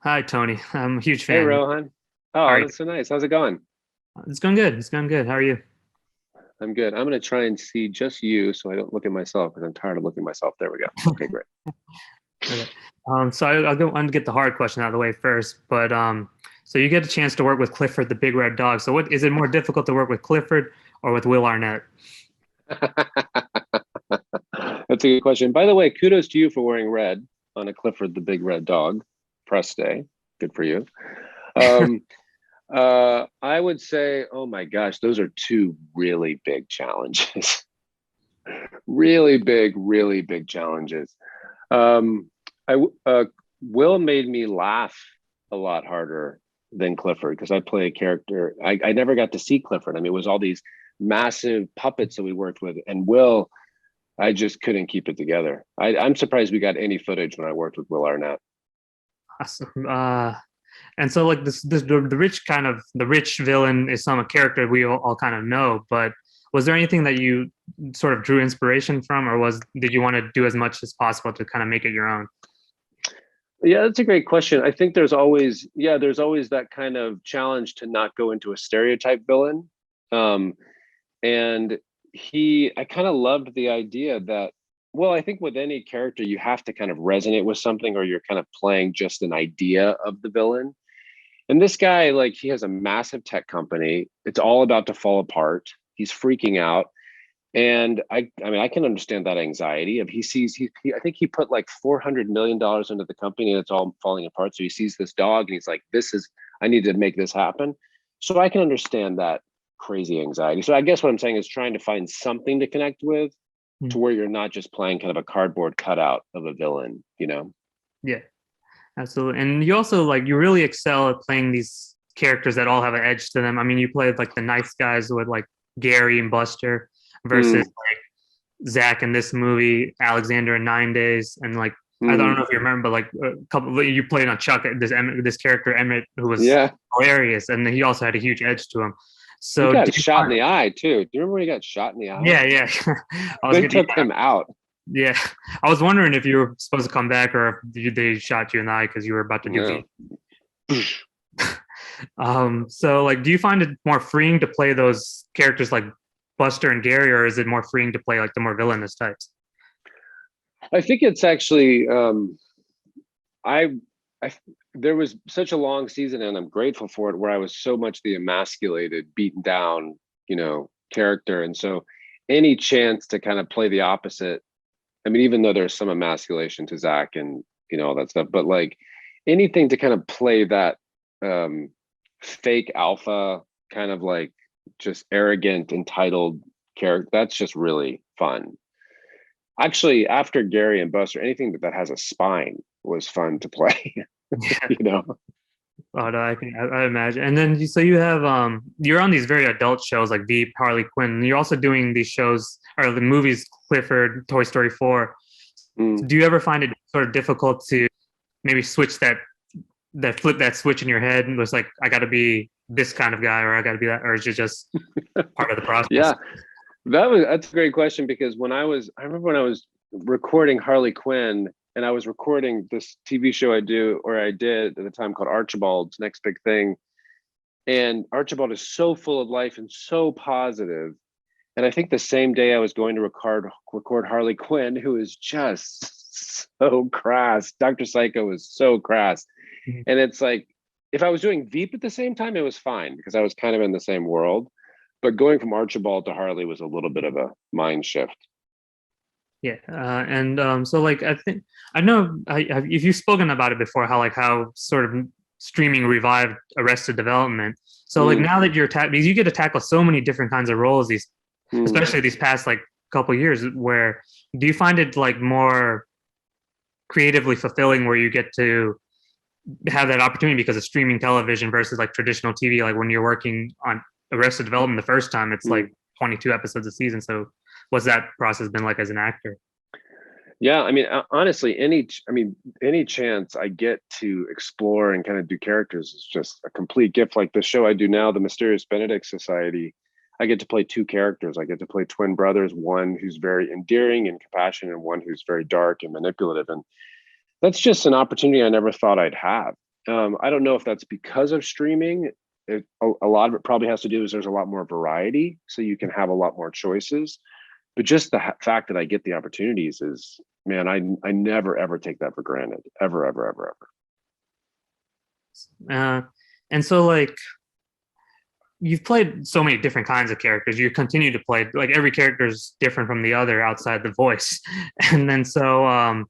Hi, Tony. I'm a huge Hey, fan. Rohan. How Oh, are you? that's so nice. How's it going? It's going good. It's going good. How are you? I'm good. I'm going to try and see just you so I don't look at myself because I'm tired of looking at myself. There we go. Okay, great. Okay. I'll go on to get the hard question out of the way first. So you get a chance to work with Clifford, the big red dog. So what is it more difficult to work with Clifford or with Will Arnett? That's a good question. By the way, kudos to you for wearing red on a Clifford the Big Red Dog press day. Good for you. Um, I would say, oh my gosh, those are two really big challenges. Really big challenges. Um, Will made me laugh a lot harder than Clifford because I play a character. I never got to see Clifford. I mean, it was all these massive puppets that we worked with, and Will, I just couldn't keep it together. I'm surprised we got any footage when I worked with Will Arnett. Awesome. And so like the rich kind of the rich villain is some character we all kind of know, but was there anything that you sort of drew inspiration from, or did you want to do as much as possible to kind of make it your own? Yeah, that's a great question. I think there's always that kind of challenge to not go into a stereotype villain. Um, and I kind of loved the idea that, well, I think with any character, you have to kind of resonate with something or you're kind of playing just an idea of the villain. And this guy, like, he has a massive tech company. It's all about to fall apart. He's freaking out. And I mean, I can understand that anxiety of I think he put like $400 million into the company and it's all falling apart. So he sees this dog and he's like, I need to make this happen. So I can understand that crazy anxiety. So I guess what I'm saying is trying to find something to connect with Mm. to where you're not just playing kind of a cardboard cutout of a villain, you know? Yeah. Absolutely. And you also like you really excel at playing these characters that all have an edge to them. I mean, you played like the nice guys with like Gary and Buster versus Mm, like Zach in this movie, Alexander in 9 Days, and like I don't mm, know if you remember, but like a couple you played on Chuck, this character Emmett who was yeah. hilarious, and he also had a huge edge to him. He So do got you shot in find, the eye too. Do you remember when he got shot in the eye? yeah, yeah. I was They gonna, took him out. yeah, I was wondering if you were supposed to come back or if they shot you in the eye because you were about to do V. No. So like, do you find it more freeing to play those characters like Buster and Gary, or is it more freeing to play like the more villainous types? I think it's actually I, I there was such a long season, and I'm grateful for it, where I was so much the emasculated, beaten down, character, and so any chance to kind of play the opposite. I mean, even though there's some emasculation to Zach and all that stuff, but like anything to kind of play that um, fake alpha, kind of like just arrogant, entitled character. That's just really fun. Actually, after Gary and Buster, anything that has a spine was fun to play. Yeah. you know. Oh, no, I imagine. And then so you have you're on these very adult shows like Veep, Harley Quinn. And you're also doing these shows or the movies Clifford, Toy Story 4. Mm. Do you ever find it sort of difficult to maybe switch that flip that switch in your head and was like I got to be this kind of guy or I got to be that, or is it just part of the process? Yeah, that's a great question because I remember when I was recording Harley Quinn and I was recording this TV show I did at the time called Archibald's Next Big Thing. And Archibald is so full of life and so positive. And I think the same day I was going to record Harley Quinn, who is just so crass. Dr. Psycho is so crass. Mhm. And it's like, if I was doing Veep at the same time, it was fine because I was kind of in the same world. But going from Archibald to Harley was a little bit of a mind shift. Yeah, and so like I think I know if you've spoken about it before, how sort of streaming revived Arrested Development. So like Mm, now that because you get to tackle so many different kinds of roles, mm. especially these past like couple years, where do you find it like more creatively fulfilling where you get to have that opportunity because of streaming television versus like traditional TV? Like when you're working on Arrested Development the first time, it's like Mm. 22 episodes a season. So what's that process been like as an actor? Yeah, I mean, honestly, any chance I get to explore and kind of do characters is just a complete gift. Like the show I do now, The Mysterious Benedict Society, I get to play two characters. I get to play twin brothers, one who's very endearing and compassionate, and one who's very dark and manipulative. And that's just an opportunity I never thought I'd have. I don't know if that's because of streaming. A lot of it probably has to do is there's a lot more variety, so you can have a lot more choices. But just the fact that I get the opportunities is, man, I never ever take that for granted, ever, ever, ever, And so like you've played so many different kinds of characters. You continue to play like every character is different from the other outside the voice. And then so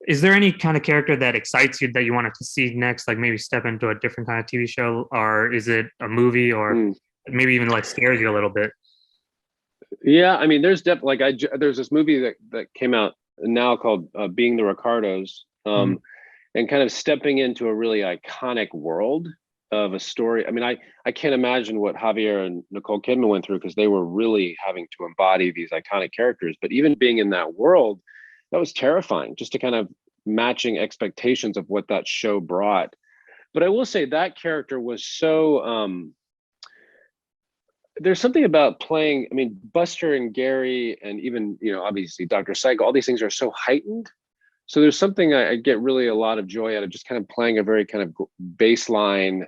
is there any kind of character that excites you that you wanted to see next, like maybe step into a different kind of TV show, or is it a movie, or ever. maybe even like scares you a little bit? Yeah, I mean, there's definitely like there's this movie that came out now called Being the Ricardos, Mm. and kind of stepping into a really iconic world of a story. I mean, I can't imagine what Javier and Nicole Kidman went through because they were really having to embody these iconic characters. But even being in that world, that was terrifying, just to kind of matching expectations of what that show brought. But I will say that character was so there's something about playing. I mean, Buster and Gary, and even obviously Dr. Psycho. All these things are so heightened. So there's something I get really a lot of joy out of, just kind of playing a very kind of baseline,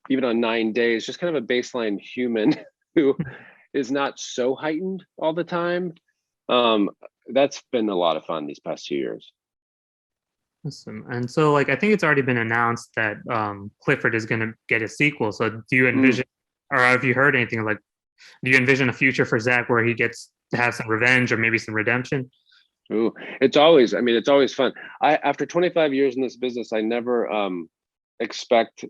even on 9 days, just kind of a baseline human who is not so heightened all the time. Um, that's been a lot of fun these past 2 years. Awesome. And so like I think it's already been announced that Clifford is going to get a sequel. So do you envision, or have you heard anything like, do you envision a future for Zach where he gets to have some revenge or maybe some redemption? Ooh, it's always, I mean, it's always fun. After 25 years in this business, I never expect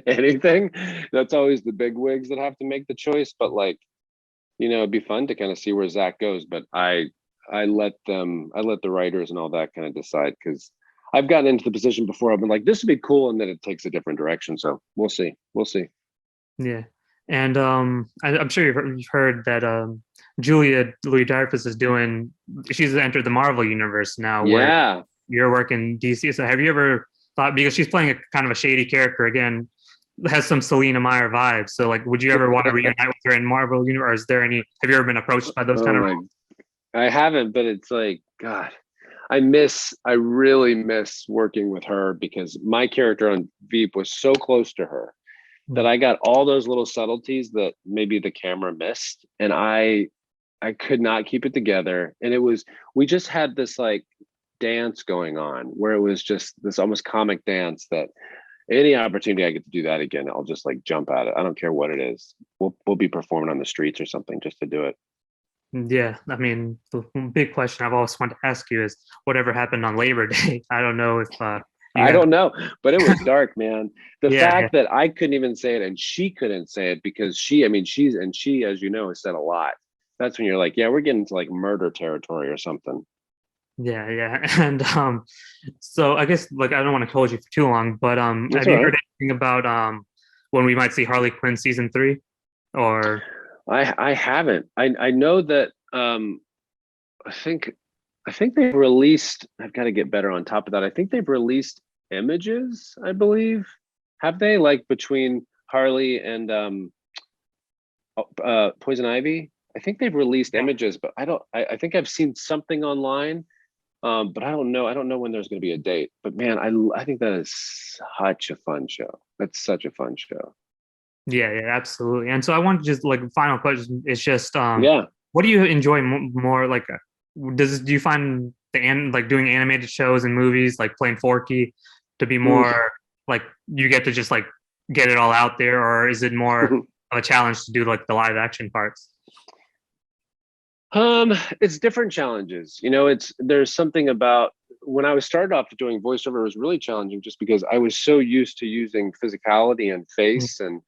anything. That's always the big wigs that have to make the choice. But like, it'd be fun to kind of see where Zach goes. But I let the writers and all that kind of decide, because I've gotten into the position before. I've been like, this would be cool, and then it takes a different direction. So we'll see. We'll see. Yeah. And I'm sure you've heard that Julia Louis-Dreyfuss she's entered the Marvel universe now where Yeah. you're working DC. So have you ever thought, because she's playing a kind of a shady character again, has some Selena Meyer vibes. So like, would you ever want to reunite with her in Marvel universe? Or is there any, have you ever been approached by those kind Oh of my, roles? I haven't, but it's like, God, I really miss working with her, because my character on Veep was so close to her that I got all those little subtleties that maybe the camera missed. And I could not keep it together. And we just had this like dance going on where it was just this almost comic dance that any opportunity I get to do that again, I'll just like jump at it. I don't care what it is. We'll be performing on the streets or something just to do it. Yeah, I mean, the big question I've always wanted to ask you is whatever happened on Labor Day. I don't know if you I have. don't know, but it was dark, man. The Yeah, yeah, fact that I couldn't even say it and she couldn't say it, because she, as you know, has said a lot. That's when you're like, yeah, we're getting into like murder territory or something. yeah, yeah. And so I guess like I don't want to hold you for too long, but That's have all you right. heard anything about when we might see Harley Quinn season 3? Or I haven't. I know that I think I think they've released. I've got to get better on top of that. I think they've released images, I believe. Have they, like between Harley and Poison Ivy? I think they've released images, but I don't. I think I've seen something online, but I don't know. I don't know when there's going to be a date. But man, I think that is such a fun show. That's such a fun show. yeah, yeah, absolutely. And so I want to just like final question is just Yeah. what do you enjoy more like do you find like doing animated shows and movies like playing Forky to be Mm. more like you get to just like get it all out there, or is it more of a challenge to do like the live action parts? It's different challenges. There's something about when I was started off doing voiceover, it was really challenging just because I was so used to using physicality and face and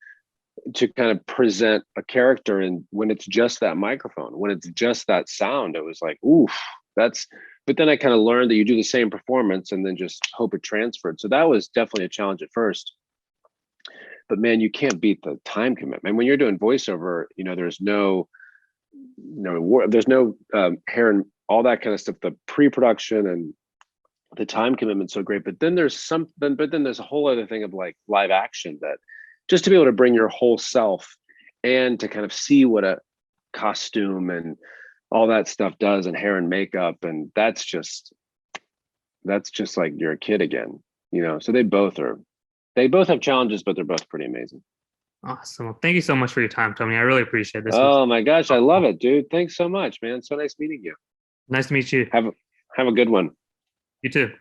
to kind of present a character. And when it's just that microphone, when it's just that sound, it was like, oof, but then I kind of learned that you do the same performance and then just hope it transferred. So that was definitely a challenge at first. But man, you can't beat the time commitment. When you're doing voiceover, there's there's no hair and all that kind of stuff. The pre-production and the time commitment's so great. But then there's a whole other thing of like live action, that just to be able to bring your whole self and to kind of see what a costume and all that stuff does, and hair and makeup, and that's just like you're a kid again. So they both have challenges, but they're both pretty amazing. Awesome. Well, thank you so much for your time, Tony. I really appreciate this. Oh my gosh, I love it, dude. Thanks so much, man. So nice meeting you. Nice to meet you. Have a good one. You too.